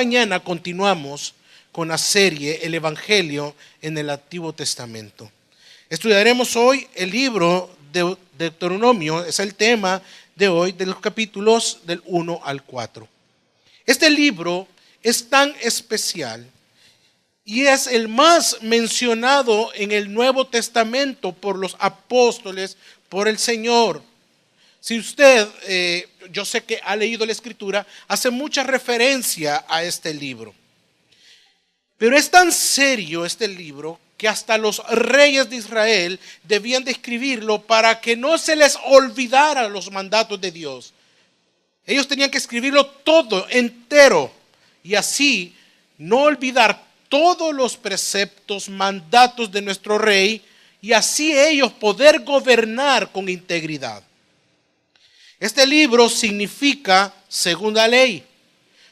mañana continuamos con la serie El Evangelio en el Antiguo Testamento. Estudiaremos hoy el libro de Deuteronomio, es el tema de hoy, de los capítulos del 1 al 4. Este libro es tan especial y es el más mencionado en el Nuevo Testamento por los apóstoles, por el Señor. Si usted, yo sé que ha leído la Escritura, hace mucha referencia a este libro. Pero es tan serio este libro que hasta los reyes de Israel debían de escribirlo para que no se les olvidara los mandatos de Dios. Ellos tenían que escribirlo todo, entero, y así no olvidar todos los preceptos, mandatos de nuestro rey, y así ellos poder gobernar con integridad. Este libro significa segunda ley,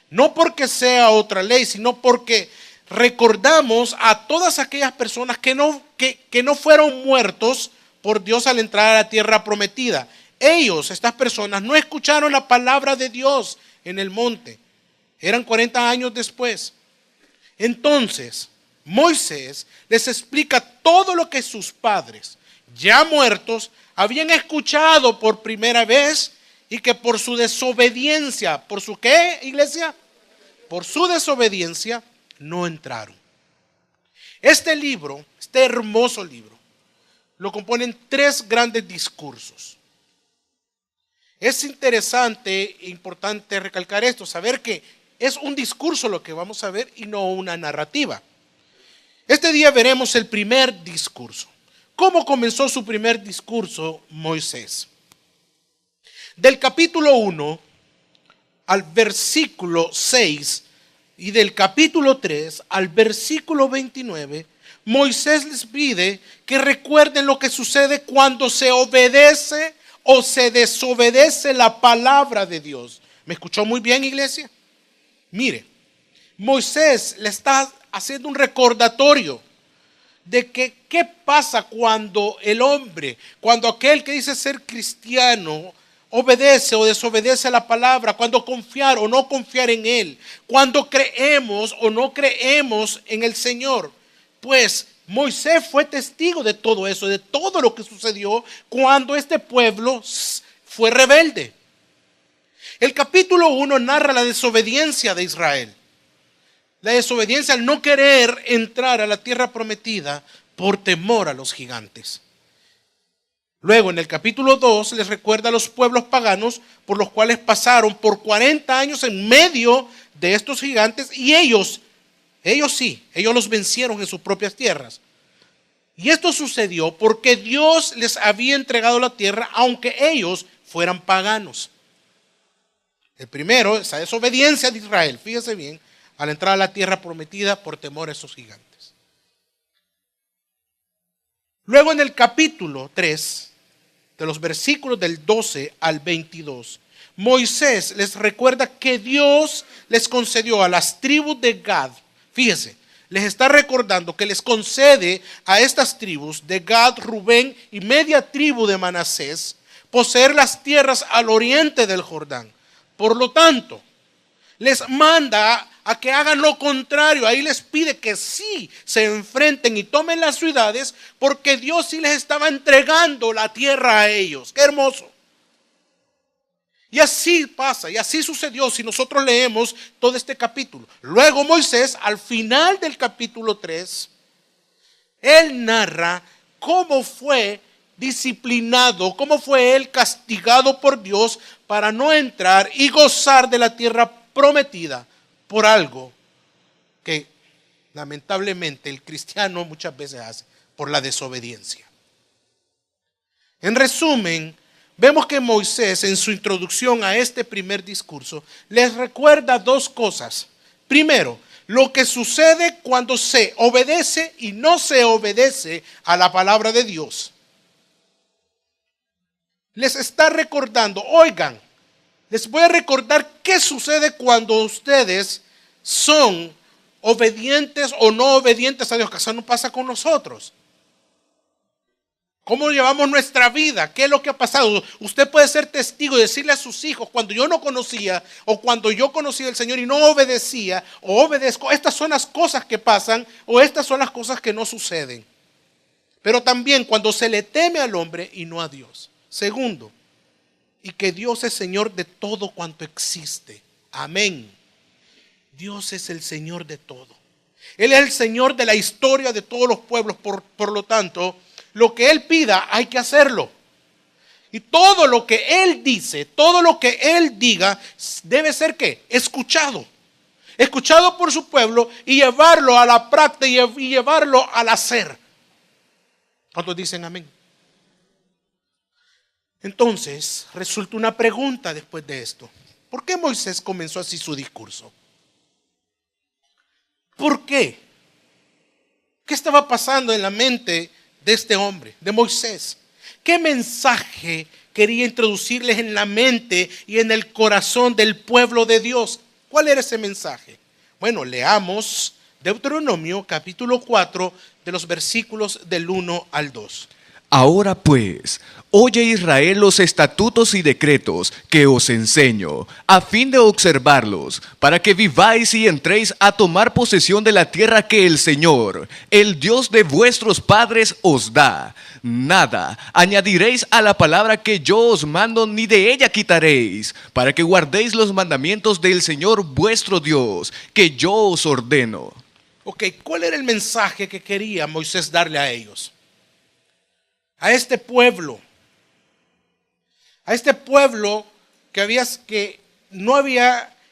no porque sea otra ley, sino porque recordamos a todas aquellas personas que no fueron muertos por Dios al entrar a la tierra prometida. Ellos, estas personas, no escucharon la palabra de Dios en el monte. Eran 40 años después. Entonces, Moisés les explica todo lo que sus padres, ya muertos, habían escuchado por primera vez y que por su desobediencia, ¿por su qué, iglesia? Por su desobediencia no entraron. Este libro, este hermoso libro, lo componen 3 grandes discursos. Es interesante e importante recalcar esto, saber que es un discurso lo que vamos a ver y no una narrativa. Este día veremos el primer discurso. ¿Cómo comenzó su primer discurso Moisés? Del capítulo 1 al versículo 6 y del capítulo 3 al versículo 29, Moisés les pide que recuerden lo que sucede cuando se obedece o se desobedece la palabra de Dios. ¿Me escuchó muy bien, iglesia? Mire, Moisés le está haciendo un recordatorio de que qué pasa cuando el hombre, cuando aquel que dice ser cristiano, obedece o desobedece la palabra, cuando confiar o no confiar en Él, cuando creemos o no creemos en el Señor. Pues Moisés fue testigo de todo eso, de todo lo que sucedió cuando este pueblo fue rebelde. El capítulo 1 narra la desobediencia de Israel. La desobediencia al no querer entrar a la tierra prometida por temor a los gigantes. Luego en el capítulo 2 les recuerda a los pueblos paganos por los cuales pasaron por 40 años en medio de estos gigantes y ellos los vencieron en sus propias tierras. Y esto sucedió porque Dios les había entregado la tierra aunque ellos fueran paganos. El primero, esa desobediencia de Israel, fíjese bien, al entrar a la tierra prometida por temor a esos gigantes. Luego en el capítulo 3, de los versículos del 12 al 22, Moisés les recuerda que Dios les concedió a las tribus de Gad, fíjese, les está recordando que les concede a estas tribus de Gad, Rubén y media tribu de Manasés poseer las tierras al oriente del Jordán. Por lo tanto, les manda a que hagan lo contrario. Ahí les pide que sí se enfrenten y tomen las ciudades porque Dios sí les estaba entregando la tierra a ellos. ¡Qué hermoso! Y así pasa, y así sucedió si nosotros leemos todo este capítulo. Luego Moisés, al final del capítulo 3, él narra cómo fue disciplinado, cómo fue él castigado por Dios para no entrar y gozar de la tierra prometida por algo que lamentablemente el cristiano muchas veces hace, por la desobediencia. En resumen, vemos que Moisés en su introducción a este primer discurso les recuerda 2 cosas. Primero, lo que sucede cuando se obedece y no se obedece a la palabra de Dios. Les está recordando, oigan, les voy a recordar qué sucede cuando ustedes son obedientes o no obedientes a Dios, que eso no pasa con nosotros. ¿Cómo llevamos nuestra vida? ¿Qué es lo que ha pasado? Usted puede ser testigo y decirle a sus hijos, cuando yo no conocía o cuando yo conocía al Señor y no obedecía o obedezco, estas son las cosas que pasan o estas son las cosas que no suceden. Pero también cuando se le teme al hombre y no a Dios. Segundo, y que Dios es Señor de todo cuanto existe. Amén. Dios es el Señor de todo. Él es el Señor de la historia de todos los pueblos. Por lo tanto, lo que Él pida hay que hacerlo. Y todo lo que Él dice, todo lo que Él diga, debe ser ¿qué? Escuchado. Escuchado por su pueblo y llevarlo a la práctica y llevarlo al hacer. ¿Cuántos dicen amén? Entonces, resulta una pregunta después de esto. ¿Por qué Moisés comenzó así su discurso? ¿Por qué? ¿Qué estaba pasando en la mente de este hombre, de Moisés? ¿Qué mensaje quería introducirles en la mente y en el corazón del pueblo de Dios? ¿Cuál era ese mensaje? Bueno, leamos Deuteronomio capítulo 4 de los versículos del 1 al 2. Ahora pues, oye Israel los estatutos y decretos que os enseño, a fin de observarlos, para que viváis y entréis a tomar posesión de la tierra que el Señor, el Dios de vuestros padres, os da. Nada añadiréis a la palabra que yo os mando, ni de ella quitaréis, para que guardéis los mandamientos del Señor vuestro Dios, que yo os ordeno. Ok, ¿cuál era el mensaje que quería Moisés darle a ellos? A este pueblo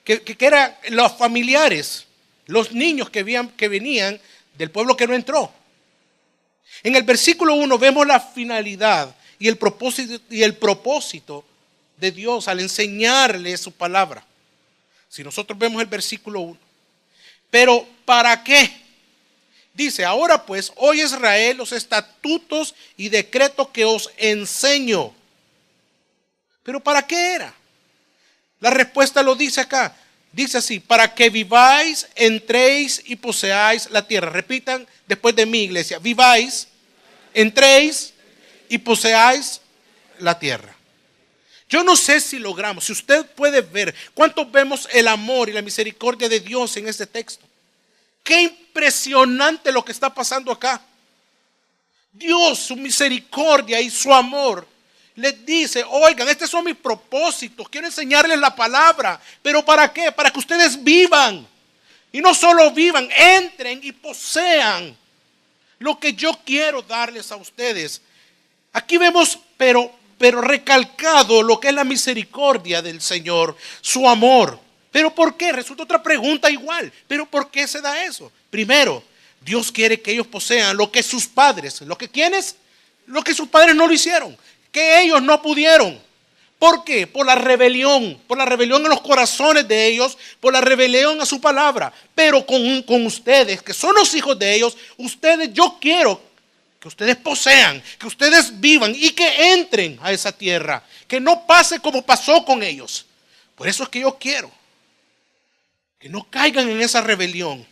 que eran los familiares, los niños que venían del pueblo que no entró. En el versículo 1 vemos la finalidad y el propósito de Dios al enseñarle su palabra. Si nosotros vemos el versículo 1. Pero ¿para qué? Dice, ahora pues, oye Israel los estatutos y decretos que os enseño. ¿Pero para qué era? La respuesta lo dice acá. Dice así, para que viváis, entréis y poseáis la tierra. Repitan después de mi iglesia. Viváis, entréis y poseáis la tierra. Yo no sé si logramos, si usted puede ver, cuántos vemos el amor y la misericordia de Dios en este texto. Qué impresionante lo que está pasando acá. Dios, su misericordia y su amor, les dice, oigan, estos son mis propósitos, quiero enseñarles la palabra, pero ¿para qué? Para que ustedes vivan. Y no solo vivan, entren y posean lo que yo quiero darles a ustedes. Aquí vemos, pero recalcado lo que es la misericordia del Señor, su amor. ¿Pero por qué? Resulta otra pregunta igual. ¿Pero por qué se da eso? Primero, Dios quiere que ellos posean lo que sus padres, lo que sus padres no lo hicieron, que ellos no pudieron. ¿Por qué? Por la rebelión en los corazones de ellos, por la rebelión a su palabra. Pero con ustedes, que son los hijos de ellos, yo quiero que ustedes posean, que ustedes vivan y que entren a esa tierra, que no pase como pasó con ellos. Por eso es que yo quiero que no caigan en esa rebelión.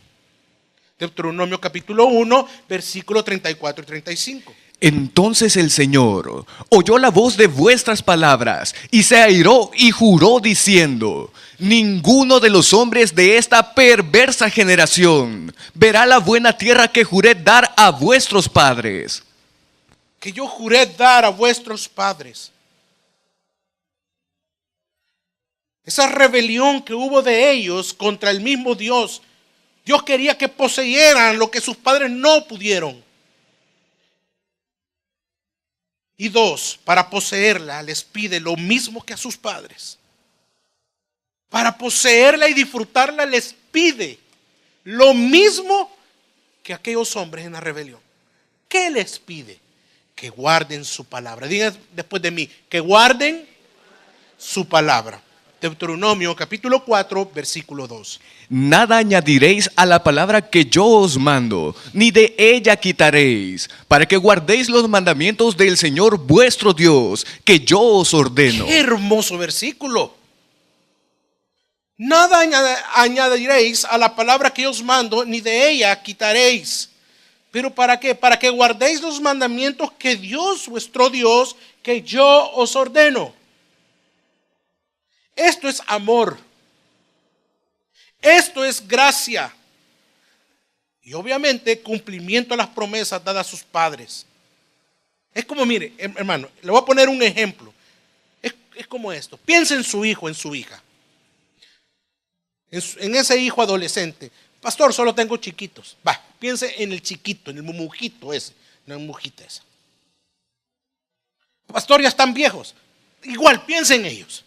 Deuteronomio capítulo 1, versículos 34 y 35. Entonces el Señor oyó la voz de vuestras palabras y se airó y juró diciendo, ninguno de los hombres de esta perversa generación verá la buena tierra que juré dar a vuestros padres. Que yo juré dar a vuestros padres. Esa rebelión que hubo de ellos contra el mismo Dios. Dios quería que poseyeran lo que sus padres no pudieron. Y dos, para poseerla les pide lo mismo que a sus padres. Para poseerla y disfrutarla les pide lo mismo que a aquellos hombres en la rebelión. ¿Qué les pide? Que guarden su palabra. Digan después de mí, que guarden su palabra. Deuteronomio capítulo 4, versículo 2. Nada añadiréis a la palabra que yo os mando, ni de ella quitaréis, para que guardéis los mandamientos del Señor vuestro Dios, que yo os ordeno. Qué hermoso versículo. Nada añadiréis a la palabra que yo os mando, ni de ella quitaréis, ¿Pero para qué? Para que guardéis los mandamientos que Dios, vuestro Dios, que yo os ordeno. Esto es amor. Esto es gracia. Y obviamente cumplimiento a las promesas dadas a sus padres. Es como, mire, hermano, le voy a poner un ejemplo. Es como esto. Piensa en su hijo, en su hija. En ese hijo adolescente. Pastor, solo tengo chiquitos. Va, piense en el chiquito, en el mumujito ese, no en mujita esa. Pastor, ya están viejos. Igual, piense en ellos.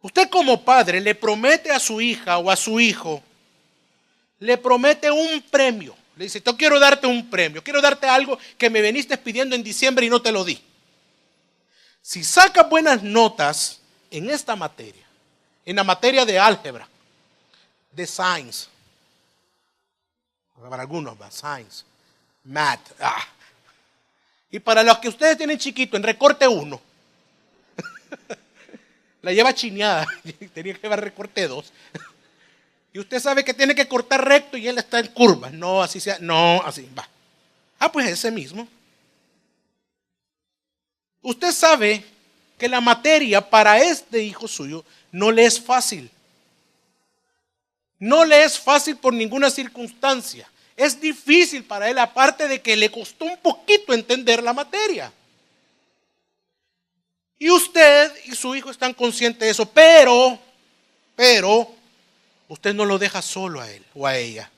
Usted como padre le promete a su hija o a su hijo, le promete un premio. Le dice, yo quiero darte un premio, quiero darte algo que me veniste pidiendo en diciembre y no te lo di. Si sacas buenas notas en esta materia, en la materia de álgebra, de science, para algunos, science, math, y para los que ustedes tienen chiquito, en recorte 1, la lleva chineada, tenía que llevar recorte 2, y usted sabe que tiene que cortar recto y él está en curva, no así sea, no así, va. Pues ese mismo. Usted sabe que la materia para este hijo suyo no le es fácil. No le es fácil por ninguna circunstancia. Es difícil para él, aparte de que le costó un poquito entender la materia. Y usted y su hijo están conscientes de eso, pero usted no lo deja solo a él o a ella,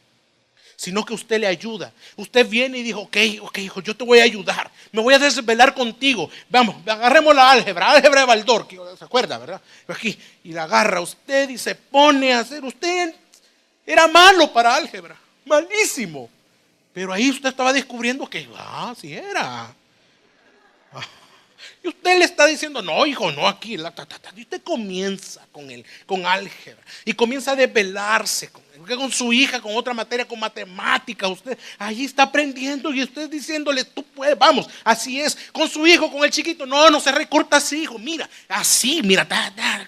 sino que usted le ayuda. Usted viene y dijo, ok, hijo, yo te voy a ayudar, me voy a desvelar contigo. Vamos, agarremos la álgebra de Baldor, ¿se acuerda, verdad? Aquí, y la agarra usted y se pone a hacer. Usted era malo para álgebra, malísimo. Pero ahí usted estaba descubriendo que, sí era. Y usted le está diciendo, no, hijo, no, aquí. Y usted comienza con álgebra. Y comienza a desvelarse con su hija, con otra materia, con matemática. Usted ahí está aprendiendo y usted diciéndole, tú puedes, vamos, así es. Con su hijo, con el chiquito, no se recorta así, hijo. Mira, así, mira,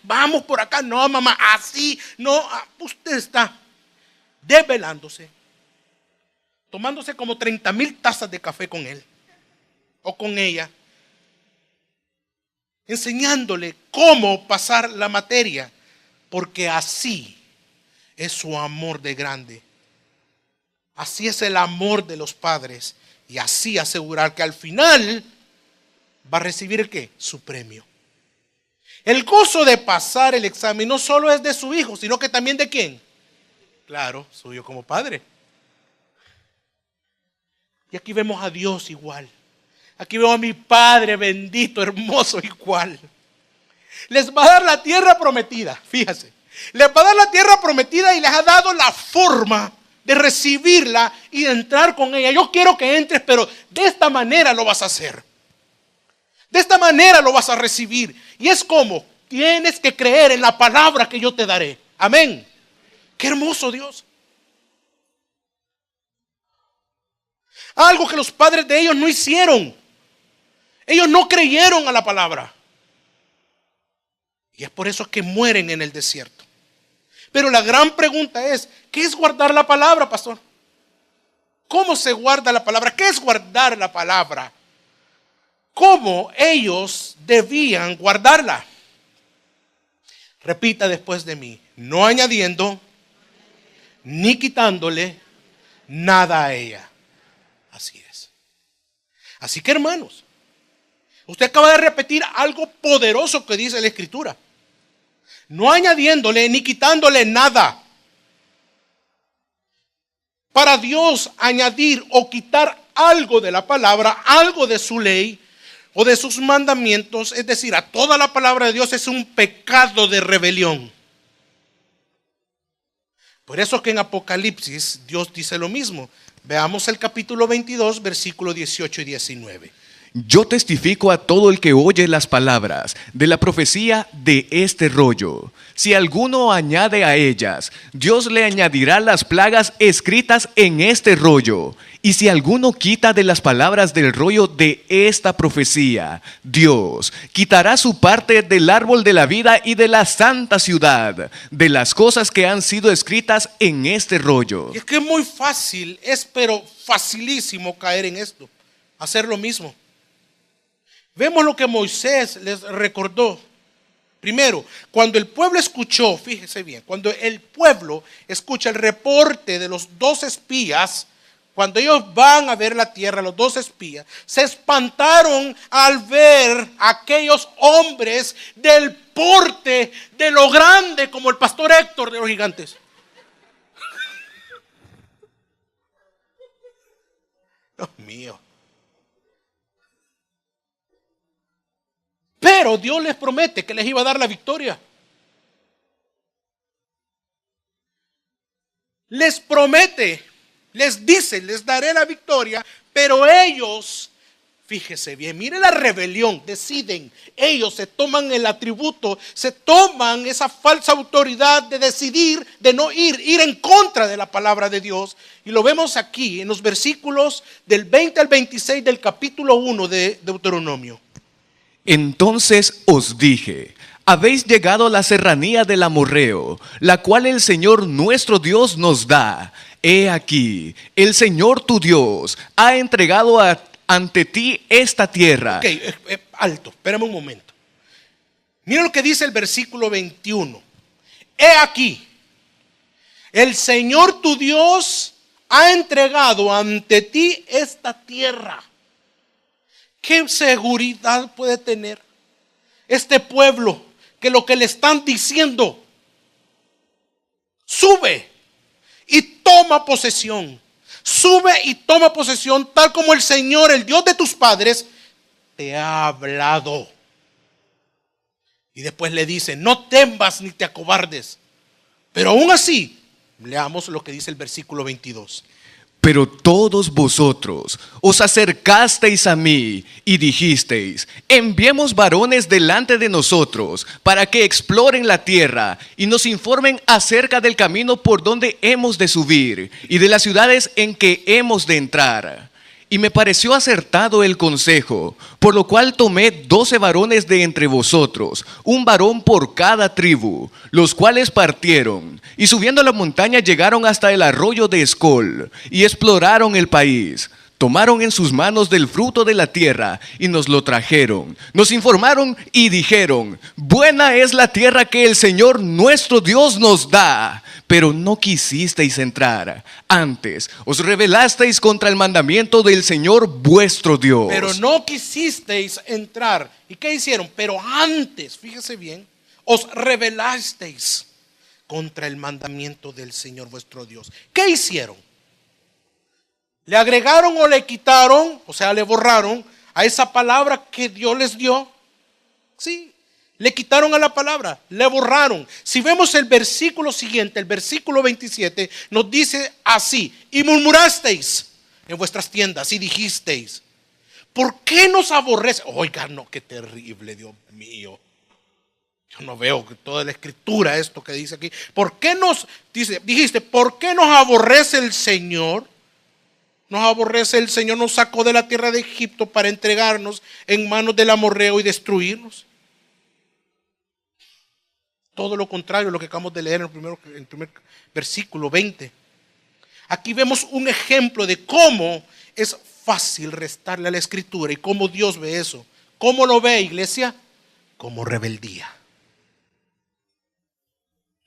vamos por acá. No, mamá, así. No, usted está desvelándose, tomándose como 30,000 tazas de café con él o con ella, enseñándole cómo pasar la materia, porque así es su amor de grande. Así es el amor de los padres, y así asegurar que al final va a recibir ¿el qué? Su premio. El gozo de pasar el examen no solo es de su hijo, sino que también ¿de quién? Claro, suyo como padre. Y aquí vemos a Dios igual. Aquí veo a mi Padre bendito, hermoso, igual. Les va a dar la tierra prometida, fíjate. Les va a dar la tierra prometida y les ha dado la forma de recibirla y de entrar con ella. Yo quiero que entres, pero de esta manera lo vas a hacer. De esta manera lo vas a recibir. Y es como, tienes que creer en la palabra que yo te daré. Amén. Qué hermoso Dios. Algo que los padres de ellos no hicieron. Ellos no creyeron a la palabra. Y es por eso que mueren en el desierto. Pero la gran pregunta es, ¿qué es guardar la palabra, pastor? ¿Cómo se guarda la palabra? ¿Qué es guardar la palabra? ¿Cómo ellos debían guardarla? Repita después de mí, no añadiendo ni quitándole nada a ella. Así es. Así que, hermanos, usted acaba de repetir algo poderoso que dice la Escritura. No añadiéndole ni quitándole nada. Para Dios, añadir o quitar algo de la palabra, algo de su ley o de sus mandamientos, es decir, a toda la palabra de Dios, es un pecado de rebelión. Por eso que en Apocalipsis Dios dice lo mismo. Veamos el capítulo 22, versículos 18 y 19. yo testifico a todo el que oye las palabras de la profecía de este rollo. Si alguno añade a ellas, Dios le añadirá las plagas escritas en este rollo. Y si alguno quita de las palabras del rollo de esta profecía, Dios quitará su parte del árbol de la vida y de la santa ciudad, de las cosas que han sido escritas en este rollo. Y es que es muy fácil, es pero facilísimo caer en esto, hacer lo mismo. Vemos lo que Moisés les recordó. Primero, cuando el pueblo escuchó, fíjese bien, cuando el pueblo escucha el reporte de los 2 espías, cuando ellos van a ver la tierra, los 2 espías, se espantaron al ver a aquellos hombres del porte de lo grande como el pastor Héctor de los gigantes. Dios mío. Pero Dios les promete que les iba a dar la victoria. Les promete, les dice, les daré la victoria, pero ellos, fíjese bien, mire la rebelión, deciden, ellos se toman el atributo, se toman esa falsa autoridad de decidir, de no ir en contra de la palabra de Dios. Y lo vemos aquí en los versículos del 20 al 26 del capítulo 1 de Deuteronomio. Entonces os dije, habéis llegado a la serranía del amorreo, la cual el Señor nuestro Dios nos da. He aquí, el Señor tu Dios ha entregado ante ti esta tierra. Ok, alto, espérame un momento. Mira lo que dice el versículo 21. He aquí, el Señor tu Dios ha entregado ante ti esta tierra. ¿Qué seguridad puede tener este pueblo que lo que le están diciendo, sube y toma posesión? Sube y toma posesión tal como el Señor, el Dios de tus padres, te ha hablado. Y después le dice, no temas ni te acobardes. Pero aún así, leamos lo que dice el versículo 22. Pero todos vosotros os acercasteis a mí y dijisteis, enviemos varones delante de nosotros para que exploren la tierra y nos informen acerca del camino por donde hemos de subir y de las ciudades en que hemos de entrar. Y me pareció acertado el consejo, por lo cual tomé 12 varones de entre vosotros, un varón por cada tribu, los cuales partieron, y subiendo la montaña llegaron hasta el arroyo de Escol, y exploraron el país. Tomaron en sus manos del fruto de la tierra, y nos lo trajeron. Nos informaron y dijeron, buena es la tierra que el Señor nuestro Dios nos da. Pero no quisisteis entrar. Antes os rebelasteis contra el mandamiento del Señor vuestro Dios. Pero no quisisteis entrar. ¿Y qué hicieron? Pero antes, fíjese bien, os rebelasteis contra el mandamiento del Señor vuestro Dios. ¿Qué hicieron? ¿Le agregaron o le quitaron, o sea, le borraron a esa palabra que Dios les dio? Sí. Le quitaron a la palabra, le borraron. Si vemos el versículo siguiente, el versículo 27, nos dice así: y murmurasteis en vuestras tiendas y dijisteis, ¿por qué nos aborrece? Oiga, no, qué terrible, Dios mío. Yo no veo que toda la escritura esto que dice aquí. ¿Por qué dijiste, ¿por qué nos aborrece el Señor? Nos aborrece el Señor, nos sacó de la tierra de Egipto para entregarnos en manos del amorreo y destruirnos. Todo lo contrario a lo que acabamos de leer en el primer versículo 20. Aquí vemos un ejemplo de cómo es fácil restarle a la escritura y cómo Dios ve eso. ¿Cómo lo ve, iglesia? Como rebeldía.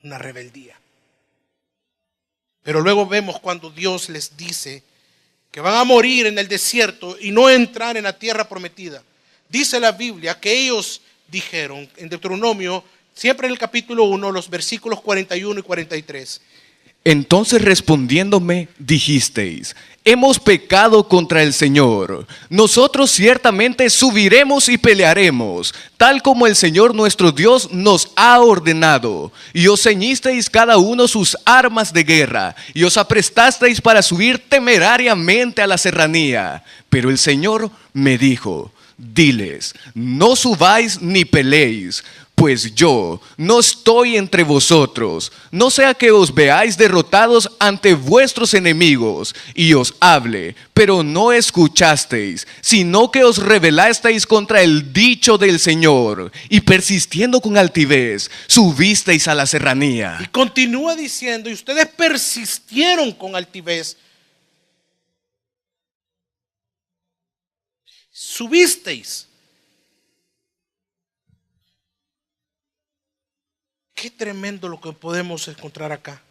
Una rebeldía. Pero luego vemos cuando Dios les dice que van a morir en el desierto y no entrar en la tierra prometida. Dice la Biblia que ellos dijeron en Deuteronomio, siempre en el capítulo 1, los versículos 41 y 43. Entonces respondiéndome dijisteis, hemos pecado contra el Señor. Nosotros ciertamente subiremos y pelearemos, tal como el Señor nuestro Dios nos ha ordenado. Y os ceñisteis cada uno sus armas de guerra, y os aprestasteis para subir temerariamente a la serranía. Pero el Señor me dijo, diles, no subáis ni peleéis, pues yo no estoy entre vosotros, no sea que os veáis derrotados ante vuestros enemigos, y os hable, pero no escuchasteis, sino que os rebelasteis contra el dicho del Señor, y persistiendo con altivez, subisteis a la serranía. Y continúa diciendo, y ustedes persistieron con altivez. Subisteis. Qué tremendo lo que podemos encontrar acá.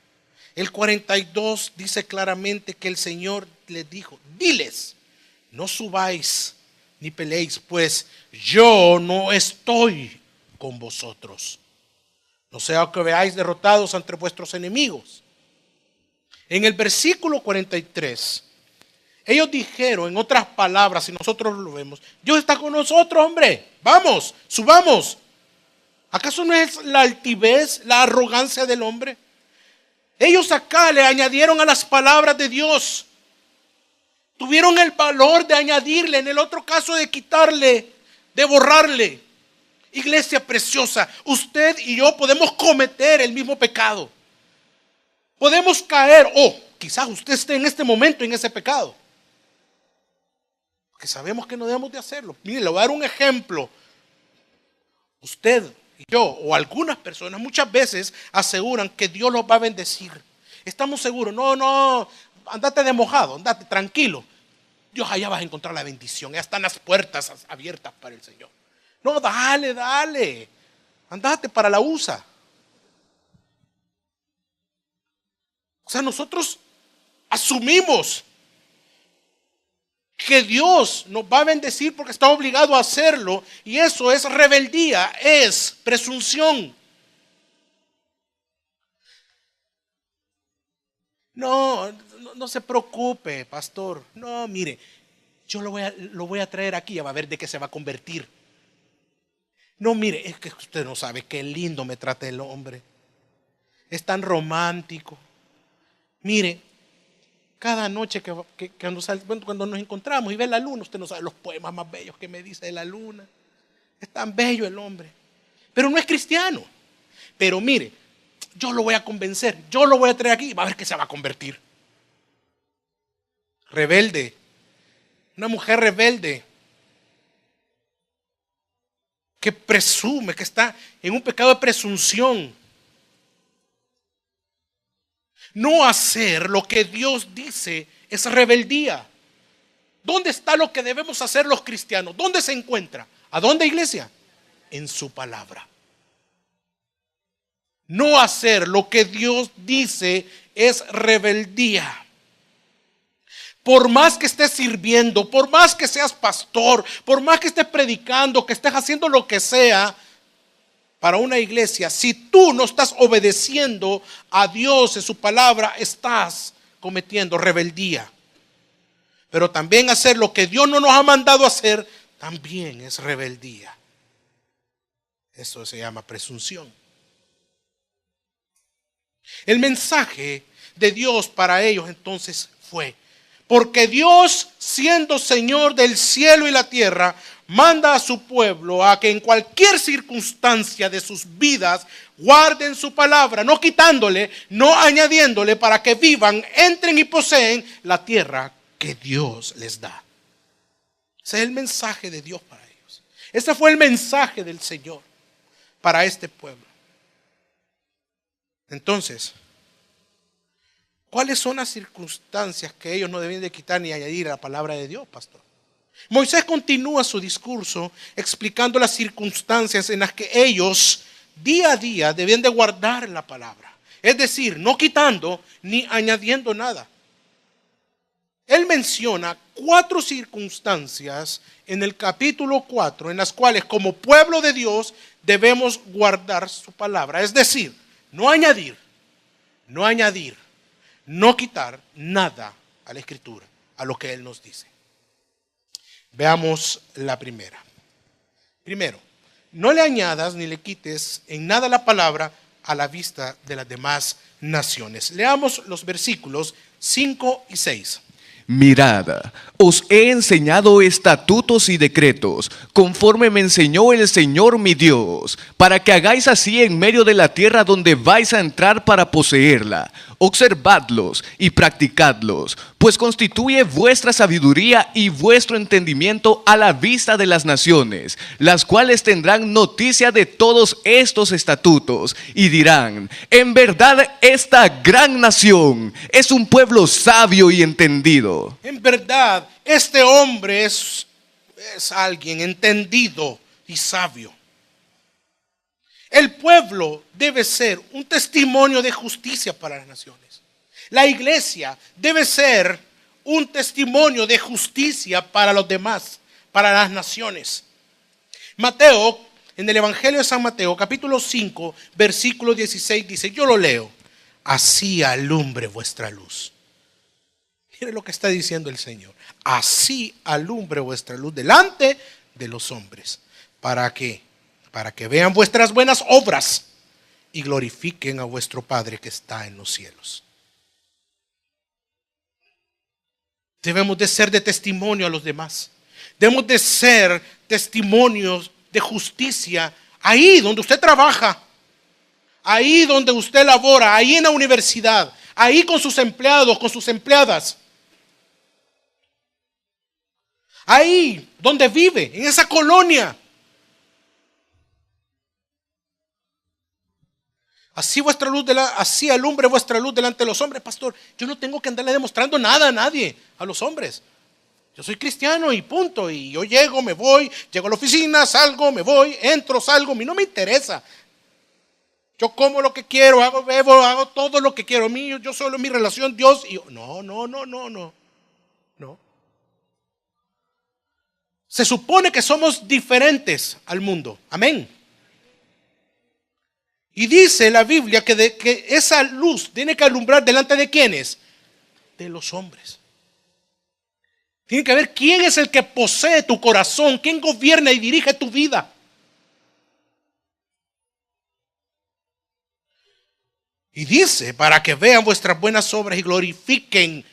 El 42 dice claramente que el Señor les dijo, diles, no subáis ni peleéis, pues yo no estoy con vosotros. No sea que veáis derrotados ante vuestros enemigos. En el versículo 43, ellos dijeron, en otras palabras, si nosotros lo vemos, Dios está con nosotros, hombre, vamos, subamos. ¿Acaso no es la altivez, la arrogancia del hombre? Ellos acá le añadieron a las palabras de Dios. Tuvieron el valor de añadirle, en el otro caso de quitarle, de borrarle. Iglesia preciosa, usted y yo podemos cometer el mismo pecado. Podemos caer, o quizás usted esté en este momento en ese pecado. Porque sabemos que no debemos de hacerlo. Mire, le voy a dar un ejemplo. Usted y yo, o algunas personas, muchas veces aseguran que Dios los va a bendecir. Estamos seguros, no, andate de mojado, andate tranquilo. Dios, allá vas a encontrar la bendición, ya están las puertas abiertas para el Señor. No, dale, andate para la USA. O sea, nosotros asumimos que Dios nos va a bendecir porque está obligado a hacerlo, y eso es rebeldía, es presunción. No se preocupe, pastor. No, mire, yo lo voy a traer aquí, ya va a ver de qué se va a convertir. No, mire, es que usted no sabe qué lindo me trata el hombre. Es tan romántico. Mire, cada noche cuando nos encontramos y ve la luna, usted no sabe los poemas más bellos que me dice de la luna. Es tan bello el hombre, pero no es cristiano. Pero mire, yo lo voy a convencer, yo lo voy a traer aquí y va a ver que se va a convertir. Rebelde, una mujer rebelde que presume, que está en un pecado de presunción. No hacer lo que Dios dice es rebeldía. ¿Dónde está lo que debemos hacer los cristianos? ¿Dónde se encuentra? ¿A dónde, iglesia? En su palabra. No hacer lo que Dios dice es rebeldía. Por más que estés sirviendo, por más que seas pastor, por más que estés predicando, que estés haciendo lo que sea para una iglesia, si tú no estás obedeciendo a Dios en su palabra, estás cometiendo rebeldía. Pero también hacer lo que Dios no nos ha mandado hacer también es rebeldía. Eso se llama presunción. El mensaje de Dios para ellos entonces fue: porque Dios, siendo Señor del cielo y la tierra, manda a su pueblo a que en cualquier circunstancia de sus vidas guarden su palabra, no quitándole, no añadiéndole, para que vivan, entren y poseen la tierra que Dios les da. Ese es el mensaje de Dios para ellos. Ese fue el mensaje del Señor para este pueblo. Entonces, ¿cuáles son las circunstancias que ellos no deben de quitar ni añadir a la palabra de Dios, pastor? Moisés continúa su discurso explicando las circunstancias en las que ellos día a día deben de guardar la palabra. Es decir, no quitando ni añadiendo nada. Él menciona 4 circunstancias en el capítulo 4 en las cuales como pueblo de Dios debemos guardar su palabra. Es decir, no añadir, no quitar nada a la Escritura, a lo que Él nos dice. Veamos la primera. Primero, no le añadas ni le quites en nada la palabra a la vista de las demás naciones. Leamos los versículos 5 y 6. Mirad, os he enseñado estatutos y decretos, conforme me enseñó el Señor mi Dios, para que hagáis así en medio de la tierra donde vais a entrar para poseerla. Observadlos y practicadlos, pues constituye vuestra sabiduría y vuestro entendimiento a la vista de las naciones, las cuales tendrán noticia de todos estos estatutos y dirán: en verdad esta gran nación es un pueblo sabio y entendido. En verdad, este hombre es alguien entendido y sabio. El pueblo debe ser un testimonio de justicia para las naciones. La iglesia debe ser un testimonio de justicia para los demás, para las naciones. Mateo, en el Evangelio de San Mateo, capítulo 5, versículo 16, dice, yo lo leo: así alumbre vuestra luz. Mire lo que está diciendo el Señor. Así alumbre vuestra luz delante de los hombres. ¿Para qué? Para que vean vuestras buenas obras y glorifiquen a vuestro Padre que está en los cielos. Debemos de ser de testimonio a los demás. Debemos de ser testimonios de justicia ahí donde usted trabaja, ahí donde usted labora, ahí en la universidad, ahí con sus empleados, con sus empleadas. Ahí donde vive, en esa colonia. Así alumbre vuestra luz delante de los hombres. Pastor, yo no tengo que andarle demostrando nada a nadie, a los hombres. Yo soy cristiano y punto. Y yo llego, me voy, llego a la oficina, salgo, me voy, entro, salgo. A mí no me interesa. Yo como lo que quiero, hago, bebo, hago todo lo que quiero. A mí, yo solo mi relación, Dios y yo. No. Se supone que somos diferentes al mundo. Amén. Y dice la Biblia que esa luz tiene que alumbrar delante de ¿quiénes? De los hombres. Tiene que ver quién es el que posee tu corazón, quién gobierna y dirige tu vida. Y dice, para que vean vuestras buenas obras y glorifiquen,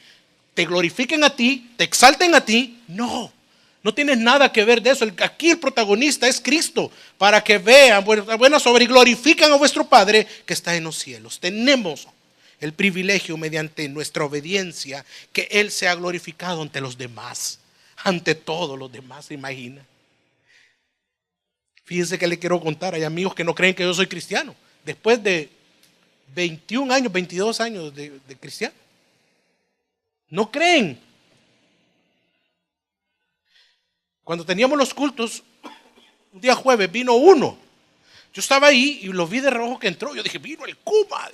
te glorifiquen a ti, te exalten a ti. No tienes nada que ver de eso. Aquí el protagonista es Cristo. Para que vean vuestras buenas obras y glorifiquen a vuestro Padre que está en los cielos. Tenemos el privilegio mediante nuestra obediencia que Él sea glorificado ante los demás. Ante todos los demás, ¿se imagina? Fíjense que le quiero contar. Hay amigos que no creen que yo soy cristiano. Después de 21 años, 22 años de cristiano. No creen. Cuando teníamos los cultos, un día jueves vino uno. Yo estaba ahí y lo vi de reojo que entró. Yo dije, vino el Kuma.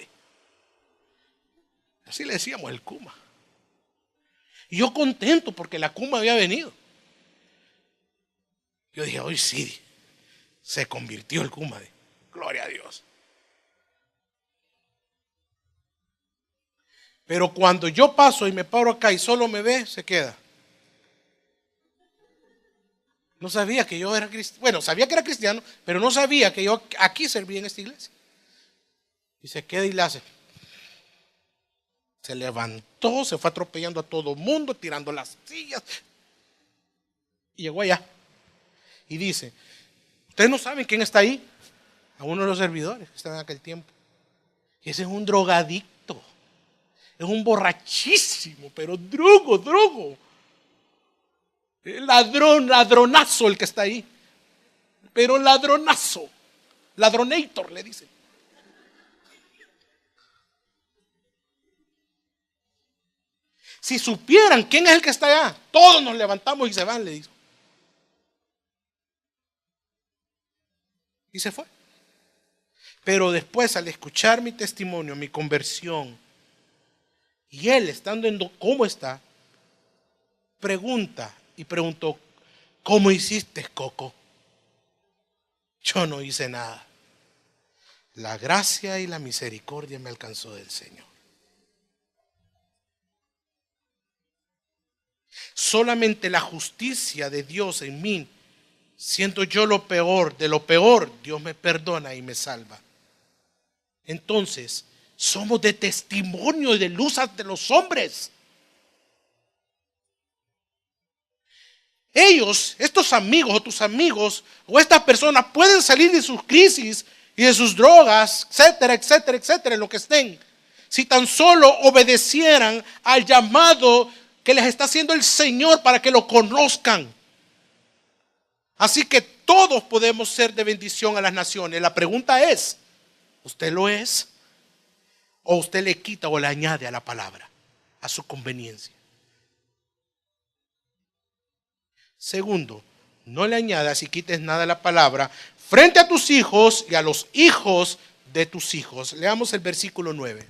Así le decíamos, el Kuma. Y yo contento porque la Kuma había venido. Yo dije, hoy sí, se convirtió el Kuma. Gloria a Dios. Pero cuando yo paso y me paro acá y solo me ve, se queda. No sabía que yo era cristiano. Bueno, sabía que era cristiano, pero no sabía que yo aquí servía en esta iglesia. Y se queda y le hace. Se levantó, se fue atropellando a todo mundo, tirando las sillas. Y llegó allá. Y dice, ustedes no saben quién está ahí. A uno de los servidores que estaban en aquel tiempo. Y ese es un drogadicto. Es un borrachísimo, pero drogo. Ladronazo el que está ahí. Pero ladronazo. Ladronator le dicen. Si supieran quién es el que está allá, todos nos levantamos y se van, le dijo. Y se fue. Pero después, al escuchar mi testimonio, mi conversión, y él estando en cómo está, preguntó, ¿cómo hiciste, Coco? Yo no hice nada. La gracia y la misericordia me alcanzó del Señor. Solamente la justicia de Dios en mí, siento yo lo peor, de lo peor, Dios me perdona y me salva. Entonces, somos de testimonio y de luz ante los hombres. Ellos, estos amigos o tus amigos o estas personas pueden salir de sus crisis y de sus drogas, etcétera, etcétera, etcétera, en lo que estén, si tan solo obedecieran al llamado que les está haciendo el Señor para que lo conozcan. Así que todos podemos ser de bendición a las naciones. La pregunta es, ¿usted lo es? ¿O usted le quita o le añade a la palabra a su conveniencia? Segundo, no le añadas y quites nada a la palabra frente a tus hijos y a los hijos de tus hijos. Leamos el versículo 9.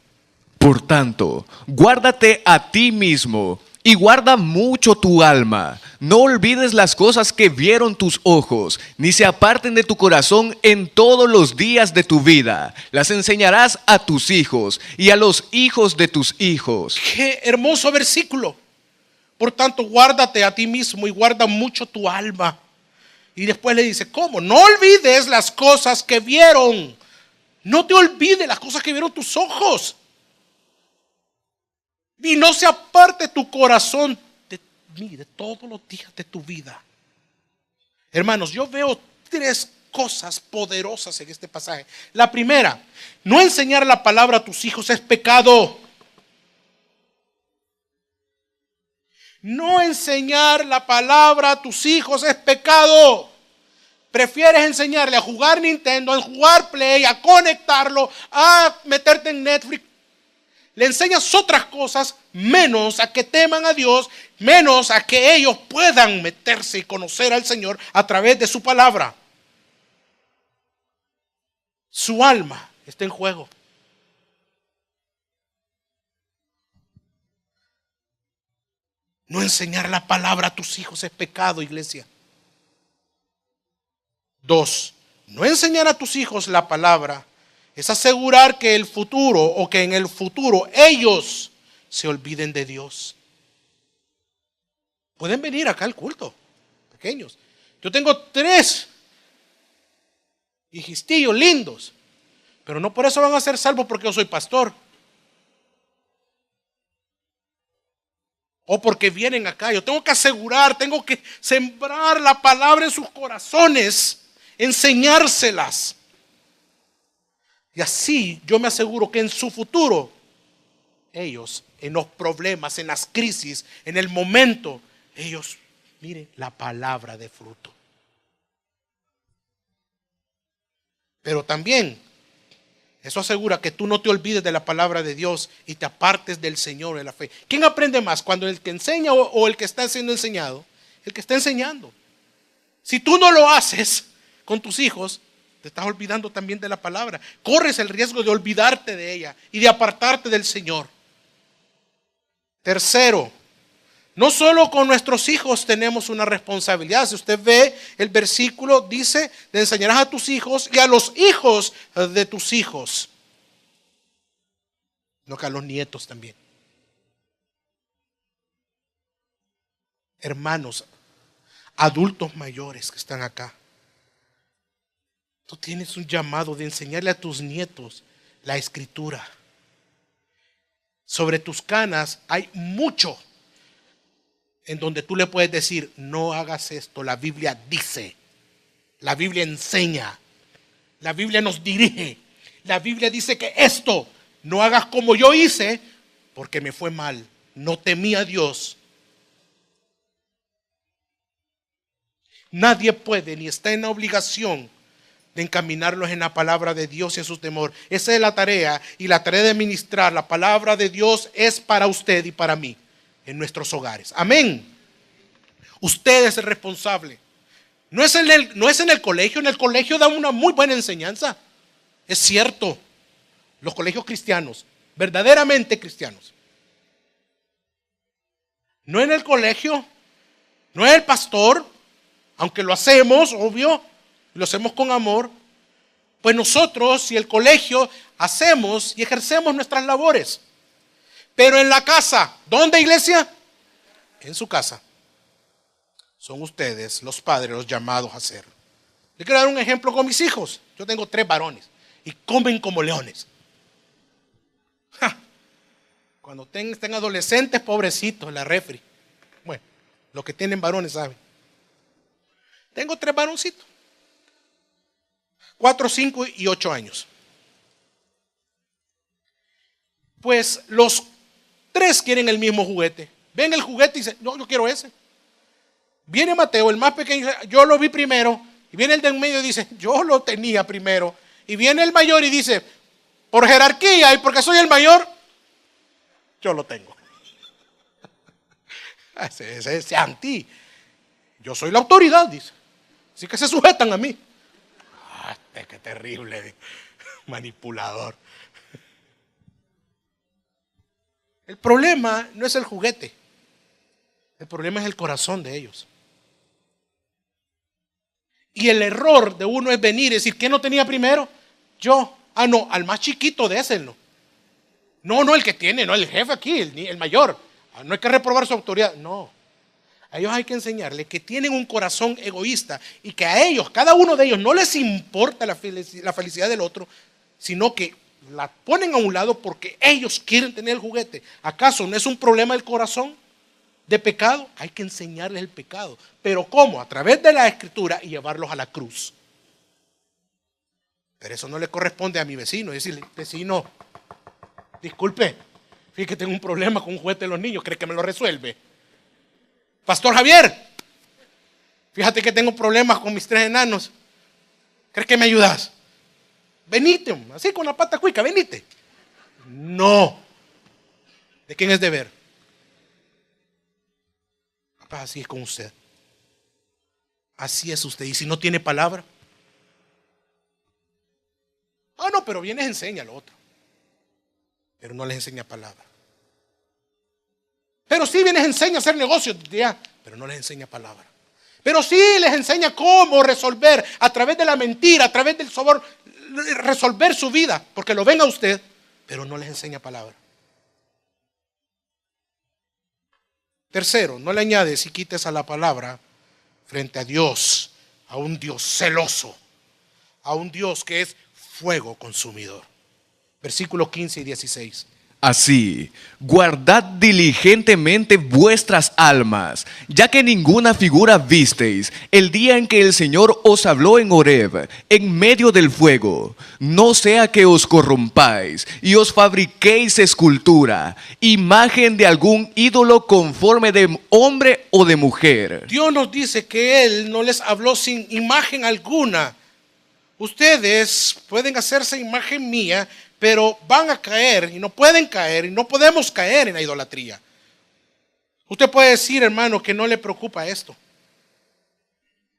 Por tanto, guárdate a ti mismo y guarda mucho tu alma. No olvides las cosas que vieron tus ojos, ni se aparten de tu corazón en todos los días de tu vida. Las enseñarás a tus hijos y a los hijos de tus hijos. Qué hermoso versículo. Por tanto, guárdate a ti mismo y guarda mucho tu alma. Y después le dice, ¿cómo? No olvides las cosas que vieron. No te olvides las cosas que vieron tus ojos. Y no se aparte tu corazón de todos los días de tu vida. Hermanos, yo veo tres cosas poderosas en este pasaje. La primera, no enseñar la palabra a tus hijos es pecado. No enseñar la palabra a tus hijos es pecado. Prefieres enseñarle a jugar Nintendo, a jugar Play, a conectarlo, a meterte en Netflix. Le enseñas otras cosas, menos a que teman a Dios, menos a que ellos puedan meterse y conocer al Señor a través de su palabra. Su alma está en juego. No enseñar la palabra a tus hijos es pecado, iglesia. 2, no enseñar a tus hijos la palabra es asegurar que el futuro o que en el futuro ellos se olviden de Dios. Pueden venir acá al culto, pequeños. Yo tengo 3 hijistillos lindos, pero no por eso van a ser salvos porque yo soy pastor. O porque vienen acá. Yo tengo que asegurar, tengo que sembrar la palabra en sus corazones, enseñárselas. Y así yo me aseguro que en su futuro, ellos, en los problemas, en las crisis, en el momento, ellos miren la palabra de fruto. Pero también, eso asegura que tú no te olvides de la palabra de Dios y te apartes del Señor de la fe. ¿Quién aprende más? ¿Cuando el que enseña o el que está siendo enseñado? El que está enseñando. Si tú no lo haces con tus hijos, te estás olvidando también de la palabra. Corres el riesgo de olvidarte de ella y de apartarte del Señor. Tercero, no solo con nuestros hijos tenemos una responsabilidad. Si usted ve el versículo, dice, le enseñarás a tus hijos y a los hijos de tus hijos. No, que a los nietos también. Hermanos, adultos mayores que están acá. Tú tienes un llamado de enseñarle a tus nietos la escritura. Sobre tus canas hay mucho en donde tú le puedes decir, no hagas esto, la Biblia dice, la Biblia enseña, la Biblia nos dirige, la Biblia dice que esto, no hagas como yo hice, porque me fue mal, no temí a Dios. Nadie puede ni está en la obligación de encaminarlos en la palabra de Dios y en su temor. Esa es la tarea, y la tarea de ministrar la palabra de Dios es para usted y para mí en nuestros hogares. Amén. Usted es el responsable. No es en el colegio. En el colegio dan una muy buena enseñanza. Es cierto. Los colegios cristianos, verdaderamente cristianos. No en el colegio, no es el pastor, aunque lo hacemos, obvio, lo hacemos con amor. Pues nosotros y el colegio hacemos y ejercemos nuestras labores. Pero en la casa, ¿dónde, iglesia? En su casa. Son ustedes, los padres, los llamados a hacer. Le quiero dar un ejemplo con mis hijos. Yo tengo 3 varones y comen como leones. Cuando estén adolescentes, pobrecitos, la refri. Bueno, los que tienen varones saben. Tengo 3 varoncitos. 4, 5 y 8 años. Pues los 3 quieren el mismo juguete. Ven el juguete y dicen, no, yo quiero ese. Viene Mateo, el más pequeño, dice, yo lo vi primero. Y viene el de en medio y dice, yo lo tenía primero. Y viene el mayor y dice, por jerarquía y porque soy el mayor, yo lo tengo. Ese anti. Yo soy la autoridad, dice. Así que se sujetan a mí. Qué terrible, manipulador. El problema no es el juguete. El problema es el corazón de ellos. Y el error de uno es venir y decir, ¿qué no tenía primero? Yo. Ah, no, al más chiquito déselo. No, el que tiene, no, el jefe aquí, el mayor. No hay que reprobar su autoridad. No. A ellos hay que enseñarles que tienen un corazón egoísta y que a ellos, cada uno de ellos, no les importa la felicidad del otro, sino que la ponen a un lado porque ellos quieren tener el juguete. ¿Acaso no es un problema del corazón de pecado? Hay que enseñarles el pecado. ¿Pero cómo? A través de la Escritura y llevarlos a la cruz. Pero eso no le corresponde a mi vecino. Decirle, vecino, disculpe, fíjate que tengo un problema con un juguete de los niños, ¿cree que me lo resuelve? Pastor Javier, fíjate que tengo problemas con mis 3 enanos, ¿crees que me ayudas? Venite, así con la pata cuica, venite. No. ¿De quién es deber? Papá, así es con usted. Así es usted. ¿Y si no tiene palabra? Ah, no, pero vienes enseña lo otro. Pero no les enseña palabra. Pero sí vienes enseña a hacer negocios, ya, pero no les enseña palabra. Pero sí les enseña cómo resolver a través de la mentira, a través del sabor, resolver su vida, porque lo ven a usted, pero no les enseña palabra. Tercero, no le añades y quites a la palabra frente a Dios, a un Dios celoso, a un Dios que es fuego consumidor. Versículos 15 y 16. Así, guardad diligentemente vuestras almas, ya que ninguna figura visteis el día en que el Señor os habló en Horeb, en medio del fuego, no sea que os corrompáis y os fabriquéis escultura, imagen de algún ídolo conforme de hombre o de mujer. Dios nos dice que Él no les habló sin imagen alguna. Ustedes pueden hacerse imagen mía, pero van a caer y no pueden caer y no podemos caer en la idolatría. Usted puede decir, hermano, que no le preocupa esto.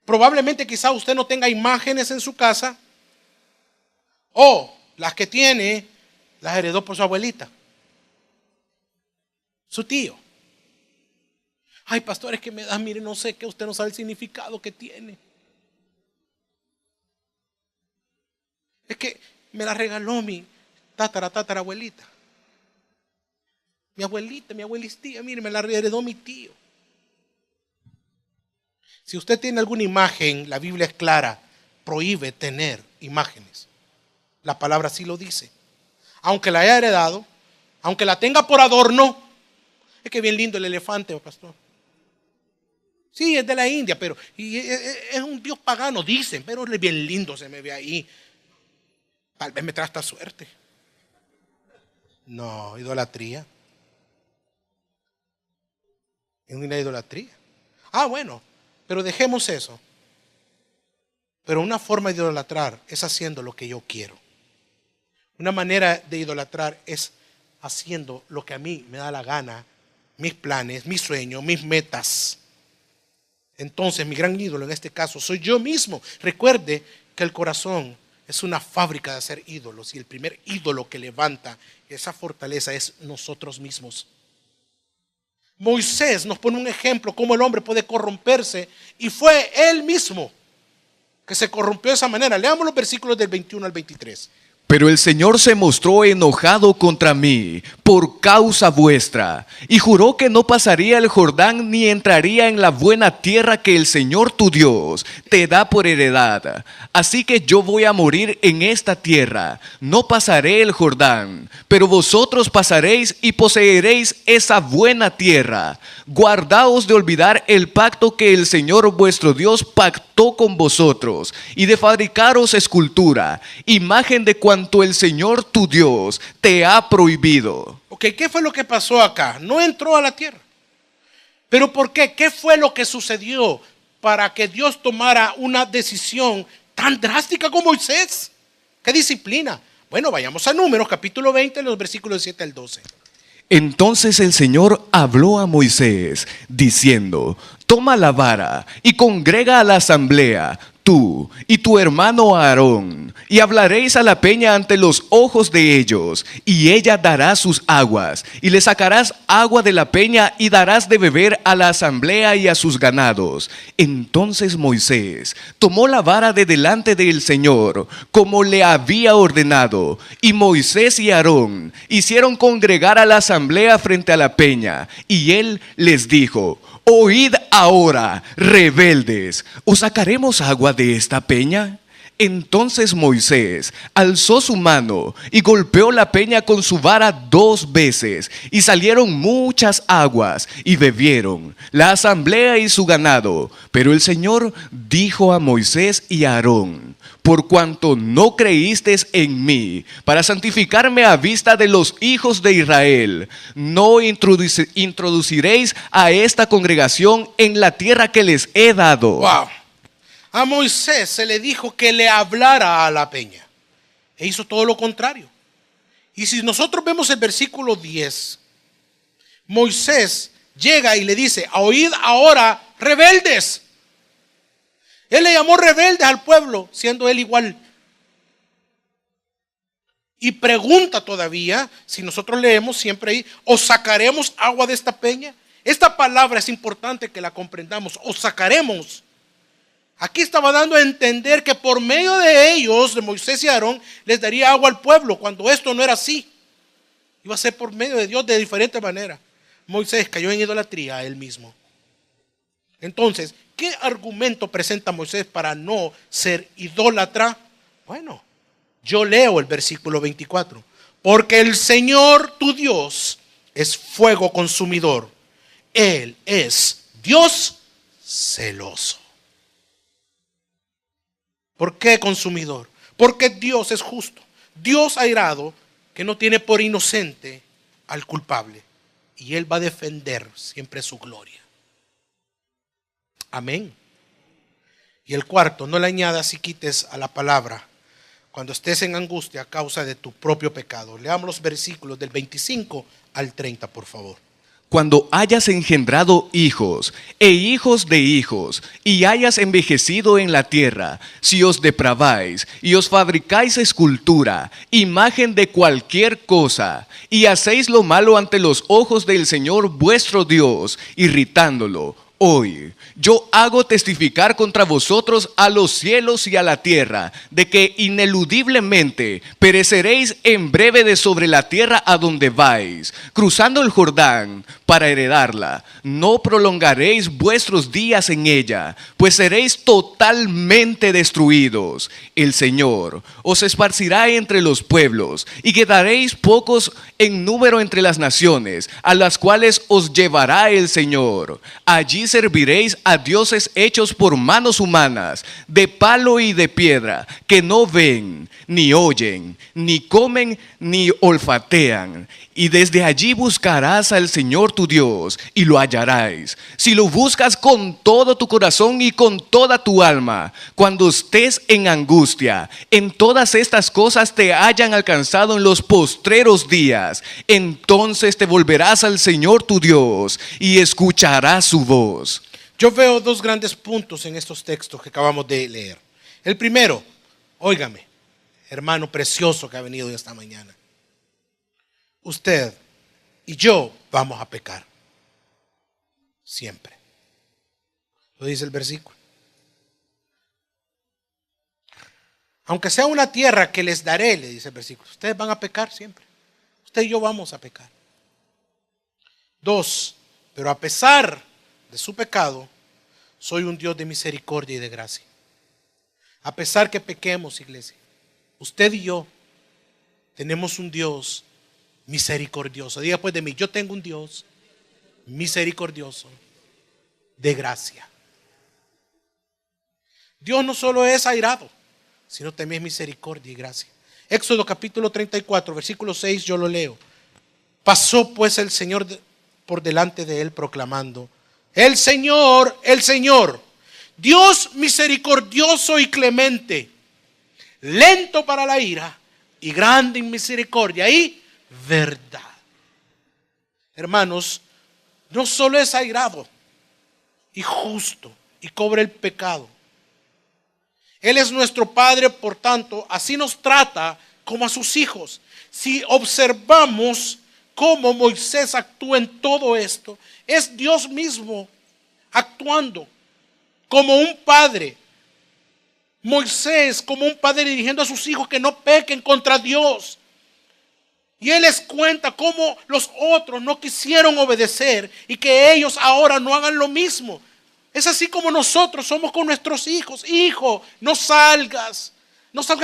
Probablemente quizá usted no tenga imágenes en su casa, o las que tiene las heredó por su abuelita, su tío. Ay, pastor, es que me da, mire, no sé qué, usted no sabe el significado que tiene. Es que me la regaló mi tatarabuelita. Mi abuelita, mi abuelistía, mire, me la heredó mi tío. Si usted tiene alguna imagen, la Biblia es clara, prohíbe tener imágenes. La palabra sí lo dice. Aunque la haya heredado, aunque la tenga por adorno, es que bien lindo el elefante, pastor. Sí, es de la India, pero es un dios pagano, dicen, pero es bien lindo, se me ve ahí. Tal vez me trae esta suerte. No, idolatría. Es una idolatría. Ah, bueno, pero dejemos eso. Pero una forma de idolatrar es haciendo lo que yo quiero. Una manera de idolatrar es haciendo lo que a mí me da la gana, mis planes, mis sueños, mis metas. Entonces mi gran ídolo en este caso soy yo mismo. Recuerde que el corazón es una fábrica de hacer ídolos y el primer ídolo que levanta esa fortaleza es nosotros mismos. Moisés nos pone un ejemplo cómo el hombre puede corromperse y fue él mismo que se corrompió de esa manera. Leamos los versículos del 21 al 23. Pero el Señor se mostró enojado contra mí por causa vuestra, y juró que no pasaría el Jordán ni entraría en la buena tierra que el Señor tu Dios te da por heredad. Así que yo voy a morir en esta tierra, no pasaré el Jordán, pero vosotros pasaréis y poseeréis esa buena tierra. guardaos de olvidar el pacto que el Señor vuestro Dios pactó con vosotros, y de fabricaros escultura, imagen de cuanto el Señor tu Dios te ha prohibido. Ok, ¿qué fue lo que pasó acá? No entró a la tierra. ¿Pero por qué? ¿Qué fue lo que sucedió para que Dios tomara una decisión tan drástica con Moisés? ¿Qué disciplina? Bueno, vayamos a Números, capítulo 20, los versículos 7 al 12. Entonces el Señor habló a Moisés, diciendo: toma la vara y congrega a la asamblea, tú y tu hermano Aarón, y hablaréis a la peña ante los ojos de ellos, y ella dará sus aguas, y le sacarás agua de la peña y darás de beber a la asamblea y a sus ganados. Entonces Moisés tomó la vara de delante del Señor, como le había ordenado, y Moisés y Aarón hicieron congregar a la asamblea frente a la peña, y él les dijo: oíd ahora, rebeldes, ¿os sacaremos agua de esta peña? Entonces Moisés alzó su mano y golpeó la peña con su vara 2 veces, y salieron muchas aguas, y bebieron la asamblea y su ganado. Pero el Señor dijo a Moisés y a Aarón: por cuanto no creísteis en mí, para santificarme a vista de los hijos de Israel, no introduciréis a esta congregación en la tierra que les he dado. Wow. A Moisés se le dijo que le hablara a la peña, e hizo todo lo contrario. Y si nosotros vemos el versículo 10, Moisés llega y le dice: oíd ahora, rebeldes. Él le llamó rebeldes al pueblo, siendo él igual. Y pregunta todavía, si nosotros leemos siempre ahí: ¿os sacaremos agua de esta peña? Esta palabra es importante que la comprendamos. Os sacaremos. Aquí estaba dando a entender que por medio de ellos, de Moisés y Aarón, les daría agua al pueblo, cuando esto no era así. Iba a ser por medio de Dios de diferente manera. Moisés cayó en idolatría a él mismo. Entonces, ¿qué argumento presenta Moisés para no ser idólatra? Bueno, yo leo el versículo 24. Porque el Señor tu Dios es fuego consumidor. Él es Dios celoso. ¿Por qué consumidor? Porque Dios es justo. Dios airado, que no tiene por inocente al culpable. Y Él va a defender siempre su gloria. Amén. Y el cuarto: no le añadas y quites a la palabra cuando estés en angustia a causa de tu propio pecado. Leamos los versículos del 25 al 30, por favor. Cuando hayas engendrado hijos e hijos de hijos, y hayas envejecido en la tierra, si os depraváis y os fabricáis escultura, imagen de cualquier cosa, y hacéis lo malo ante los ojos del Señor vuestro Dios, irritándolo, hoy yo hago testificar contra vosotros a los cielos y a la tierra, de que ineludiblemente pereceréis en breve de sobre la tierra a donde vais, cruzando el Jordán para heredarla. No prolongaréis vuestros días en ella, pues seréis totalmente destruidos. El Señor os esparcirá entre los pueblos, y quedaréis pocos en número entre las naciones, a las cuales os llevará el Señor. Allí serviréis a dioses hechos por manos humanas, de palo y de piedra, que no ven, ni oyen, ni comen, ni olfatean. Y desde allí buscarás al Señor tu Dios, y lo hallarás, si lo buscas con todo tu corazón y con toda tu alma. Cuando estés en angustia, en todas estas cosas te hayan alcanzado en los postreros días, entonces te volverás al Señor tu Dios, y escucharás su voz. Yo veo 2 grandes puntos en estos textos que acabamos de leer. El primero: óigame, hermano precioso que ha venido esta mañana, usted y yo vamos a pecar. Siempre. Lo dice el versículo. Aunque sea una tierra que les daré, le dice el versículo, ustedes van a pecar siempre. Usted y yo vamos a pecar. 2, pero a pesar de su pecado, soy un Dios de misericordia y de gracia. A pesar que pequemos, iglesia, usted y yo tenemos un Dios misericordioso. Diga pues de mí: yo tengo un Dios misericordioso, de gracia. Dios no solo es airado, sino también es misericordia y gracia. Éxodo capítulo 34, versículo 6, yo lo leo. Pasó pues el Señor por delante de él proclamando: el Señor, Dios misericordioso y clemente, lento para la ira y grande en misericordia y verdad. Hermanos, no solo es airado y justo y cobra el pecado. Él es nuestro Padre, por tanto, así nos trata como a sus hijos. Si observamos cómo Moisés actúa en todo esto, es Dios mismo actuando como un padre. Moisés como un padre dirigiendo a sus hijos que no pequen contra Dios. Y Él les cuenta cómo los otros no quisieron obedecer y que ellos ahora no hagan lo mismo. Es así como nosotros somos con nuestros hijos. Hijo, no salgas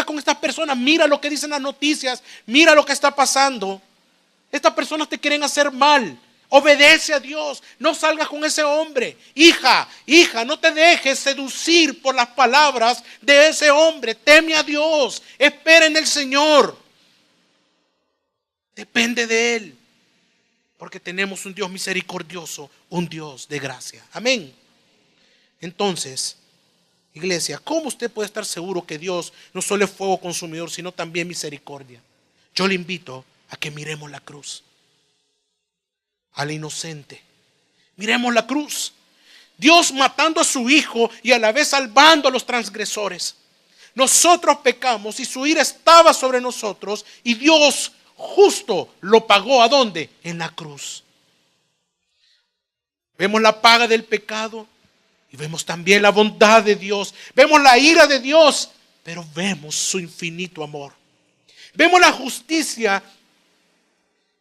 con estas personas. Mira lo que dicen las noticias. Mira lo que está pasando. Estas personas te quieren hacer mal. Obedece a Dios. No salgas con ese hombre. Hija, no te dejes seducir por las palabras de ese hombre. Teme a Dios. Espera en el Señor. Depende de Él. Porque tenemos un Dios misericordioso, un Dios de gracia. Amén. Entonces, iglesia, ¿cómo usted puede estar seguro que Dios no solo es fuego consumidor, sino también misericordia? Yo le invito a que miremos la cruz, al inocente. Miremos la cruz. Dios matando a su hijo y a la vez salvando a los transgresores. Nosotros pecamos y su ira estaba sobre nosotros y Dios justo lo pagó. ¿A dónde? En la cruz. Vemos la paga del pecado. Y vemos también la bondad de Dios. Vemos la ira de Dios, pero vemos su infinito amor. Vemos la justicia.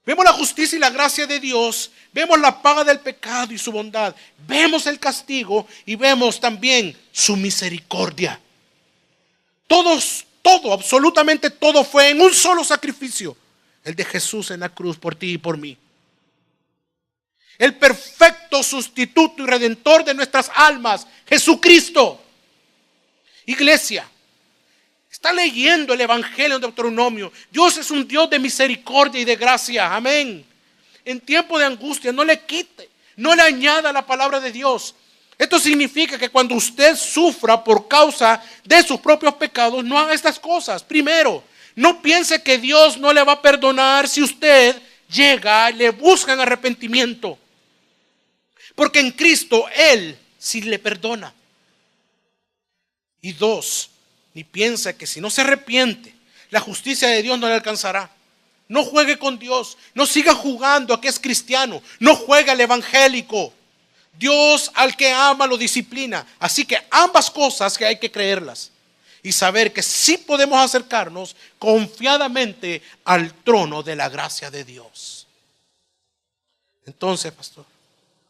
Vemos la justicia y la gracia de Dios. Vemos la paga del pecado y su bondad. Vemos el castigo y vemos también su misericordia. Todo, absolutamente todo fue en un solo sacrificio. El de Jesús en la cruz por ti y por mí. El perfecto sustituto y redentor de nuestras almas, Jesucristo. Iglesia, está leyendo el Evangelio de Deuteronomio. Dios es un Dios de misericordia y de gracia. Amén. En tiempo de angustia, no le quite, no le añada la palabra de Dios. Esto significa que cuando usted sufra por causa de sus propios pecados, no haga estas cosas. Primero, no piense que Dios no le va a perdonar si usted llega, le busca en arrepentimiento. Porque en Cristo Él sí le perdona. Y dos, ni piensa que si no se arrepiente, la justicia de Dios no le alcanzará. No juegue con Dios. No siga jugando a que es cristiano. No juegue al evangélico. Dios al que ama lo disciplina. Así que ambas cosas que hay que creerlas. Y saber que sí podemos acercarnos confiadamente al trono de la gracia de Dios. Entonces, pastor,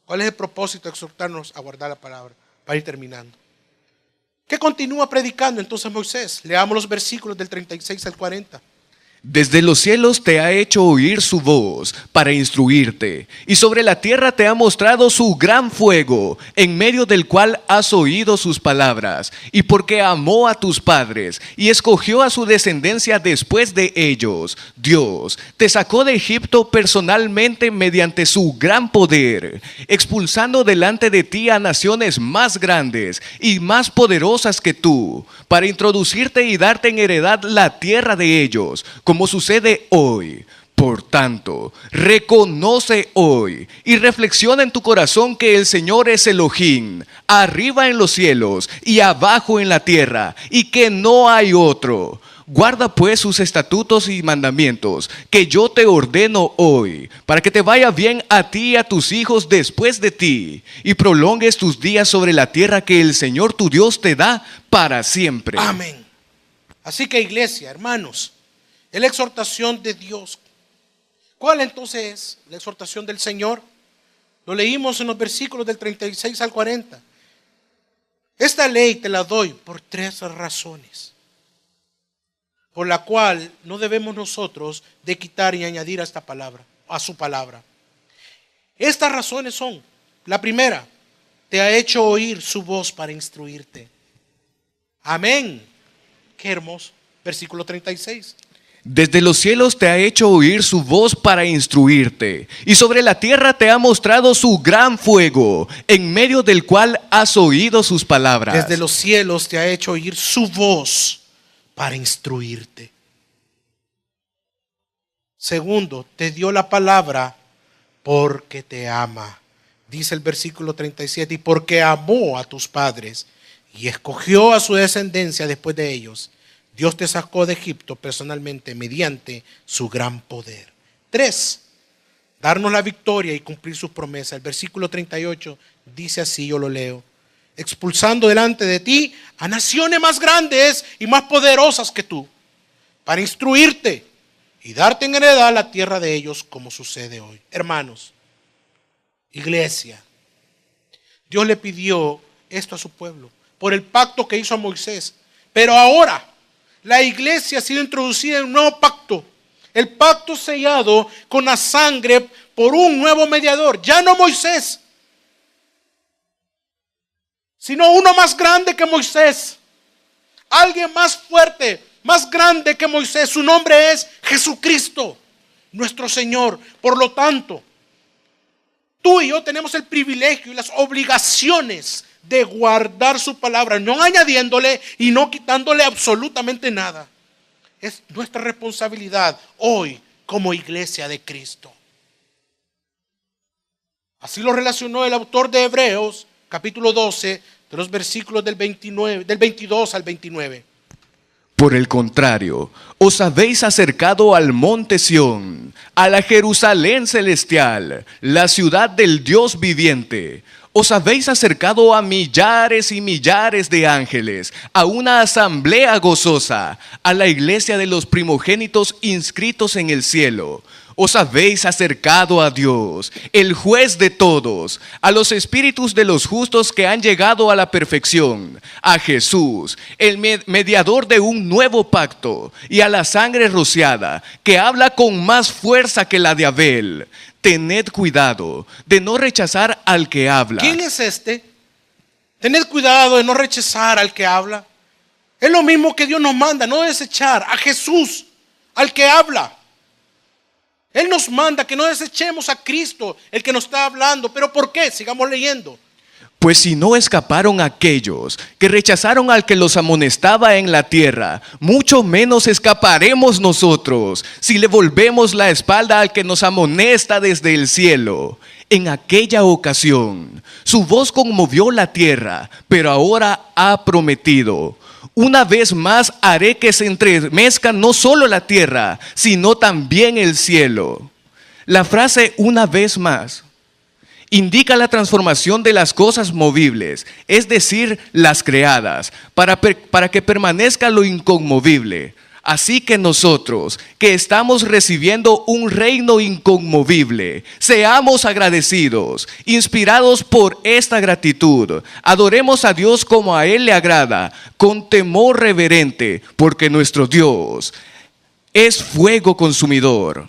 ¿cuál es el propósito de exhortarnos a guardar la palabra? Para ir terminando. ¿Qué continúa predicando entonces Moisés? Leamos los versículos del 36 al 40. Desde los cielos te ha hecho oír su voz para instruirte, y sobre la tierra te ha mostrado su gran fuego, en medio del cual has oído sus palabras, y porque amó a tus padres, y escogió a su descendencia después de ellos. Dios te sacó de Egipto personalmente mediante su gran poder, expulsando delante de ti a naciones más grandes y más poderosas que tú, para introducirte y darte en heredad la tierra de ellos, como sucede hoy. Por tanto, reconoce hoy y reflexiona en tu corazón que el Señor es Elohim, arriba en los cielos y abajo en la tierra, y que no hay otro. Guarda pues sus estatutos y mandamientos que yo te ordeno hoy, para que te vaya bien a ti y a tus hijos después de ti, y prolongues tus días sobre la tierra que el Señor tu Dios te da para siempre. Amén. Así que, iglesia, hermanos, es la exhortación de Dios. ¿Cuál entonces es la exhortación del Señor? Lo leímos en los versículos del 36 al 40. Esta ley te la doy por 3 razones, por la cual no debemos nosotros de quitar y añadir a esta palabra, a su palabra. Estas razones son: la primera, te ha hecho oír su voz para instruirte. Amén. Qué hermoso. Versículo 36. Desde los cielos te ha hecho oír su voz para instruirte, y sobre la tierra te ha mostrado su gran fuego, en medio del cual has oído sus palabras. Desde los cielos te ha hecho oír su voz para instruirte. Segundo, te dio la palabra porque te ama. Dice el versículo 37, y porque amó a tus padres y escogió a su descendencia después de ellos. Dios te sacó de Egipto personalmente mediante su gran poder. 3. Darnos la victoria y cumplir sus promesas. El versículo 38 dice así, yo lo leo: expulsando delante de ti a naciones más grandes y más poderosas que tú, para instruirte y darte en heredad la tierra de ellos, como sucede hoy. Hermanos, iglesia, Dios le pidió esto a su pueblo por el pacto que hizo a Moisés. Pero ahora la iglesia ha sido introducida en un nuevo pacto. El pacto sellado con la sangre por un nuevo mediador. Ya no Moisés, sino uno más grande que Moisés. Alguien más fuerte, más grande que Moisés. Su nombre es Jesucristo, nuestro Señor. Por lo tanto, tú y yo tenemos el privilegio y las obligaciones de guardar su palabra, no añadiéndole y no quitándole absolutamente nada. Es nuestra responsabilidad hoy como iglesia de Cristo. Así lo relacionó el autor de Hebreos, capítulo 12, de los versículos del 22 al 29. Por el contrario, os habéis acercado al monte Sión, a la Jerusalén celestial, la ciudad del Dios viviente. Os habéis acercado a millares y millares de ángeles, a una asamblea gozosa, a la iglesia de los primogénitos inscritos en el cielo. Os habéis acercado a Dios, el juez de todos, a los espíritus de los justos que han llegado a la perfección, a Jesús, el mediador de un nuevo pacto, y a la sangre rociada, que habla con más fuerza que la de Abel. Tened cuidado de no rechazar al que habla. ¿Quién es este? Tened cuidado de no rechazar al que habla. Es lo mismo que Dios nos manda, no desechar a Jesús, al que habla. Él nos manda que no desechemos a Cristo, el que nos está hablando. ¿Pero por qué? Sigamos leyendo. Pues si no escaparon aquellos que rechazaron al que los amonestaba en la tierra, mucho menos escaparemos nosotros si le volvemos la espalda al que nos amonesta desde el cielo. En aquella ocasión, su voz conmovió la tierra, pero ahora ha prometido: una vez más haré que se entremezca no solo la tierra, sino también el cielo. La frase "una vez más" indica la transformación de las cosas movibles, es decir, las creadas, para que permanezca lo inconmovible. Así que nosotros, que estamos recibiendo un reino inconmovible, seamos agradecidos, inspirados por esta gratitud. Adoremos a Dios como a Él le agrada, con temor reverente, porque nuestro Dios es fuego consumidor.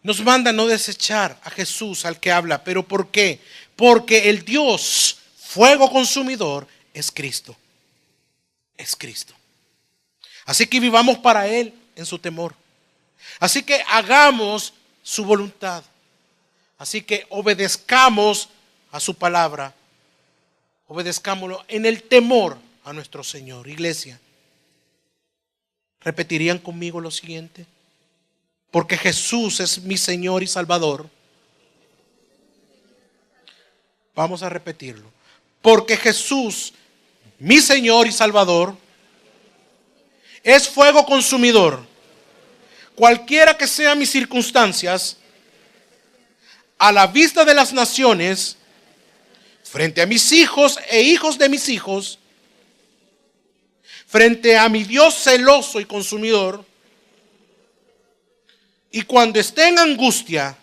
Nos manda no desechar a Jesús, al que habla. ¿Pero por qué? Porque el Dios, fuego consumidor, es Cristo. Es Cristo. Así que vivamos para Él en su temor. Así que hagamos su voluntad. Así que obedezcamos a su palabra. Obedezcámoslo en el temor a nuestro Señor. Iglesia, ¿repetirían conmigo lo siguiente? Porque Jesús es mi Señor y Salvador. Vamos a repetirlo. Porque Jesús, mi Señor y Salvador, es fuego consumidor. Cualquiera que sean mis circunstancias, a la vista de las naciones, frente a mis hijos e hijos de mis hijos, frente a mi Dios celoso y consumidor, y cuando esté en angustia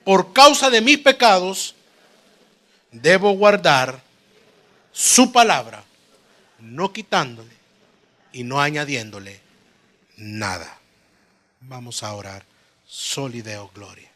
por causa de mis pecados, debo guardar su palabra, no quitándole y no añadiéndole nada. Vamos a orar. Soli Deo Gloria.